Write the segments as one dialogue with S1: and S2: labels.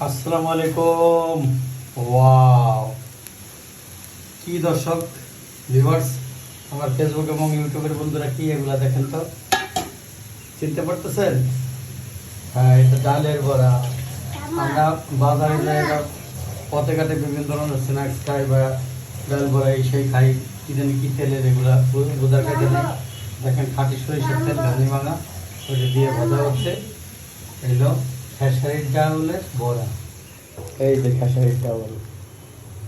S1: আসসালামু আলাইকুম। ওয়াও, কি দর্শক ভিউয়ার্স, আমার ফেসবুক এবং ইউটিউবের বন্ধুরা কি এগুলা দেখেন তো, চিনতে পারতেছেন? হ্যাঁ, এটা ডালের বড়া। আমরা বাজারে যাই বা পথে ঘাটে বিভিন্ন ধরনের স্ন্যাক্স খাই বা ডাল বড়া এই সেই খাই, কি জানি কি তেলের এগুলা বোঝার কাছে নেই। দেখেন খাঁটি সরিষার তেল, ধানি ভাঙা, ওইটা দিয়ে ভাজা হচ্ছে। এলো খেসারির ডাউলের বড়া। এই যে খেসারির ডাউল,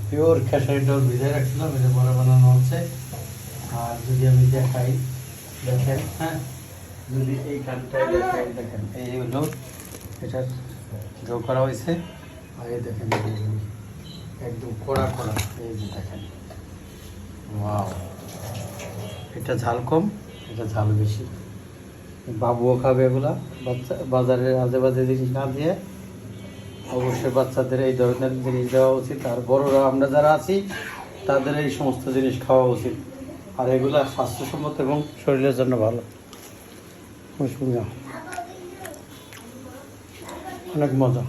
S1: পিওর খেসারির ডাউল ভিজায় রাখছিলাম, এটা বড়া বানানো হচ্ছে। আর যদি আমি দেখাই, দেখেন, হ্যাঁ, যদি এইখানটায় দেখাই, দেখেন এই হলো এটার ড্র করা হয়েছে। আর এই দেখেন একদম কড়া কড়া, এই যে দেখেন। ওয়াও, এটা ঝাল কম, এটা ঝাল বেশি। বাবুও খাবে এগুলা, বাজারের আজে বাজে জিনিস না দিয়ে অবশ্যই বাচ্চাদের এই ধরনের জিনিস দেওয়া উচিত। আর বড়রা আমরা যারা আছি তাদের এই সমস্ত জিনিস খাওয়া উচিত। আর এগুলা স্বাস্থ্যসম্মত এবং শরীরের জন্য ভালো। অনেক মজা,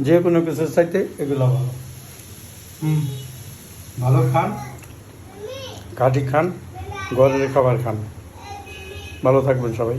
S1: যে কোনো কিছুর চাইতে এগুলো ভালো। ভালো খান, ঘাটি খান, ঘরের খাবার খান। ভালো থাকবেন সবাই।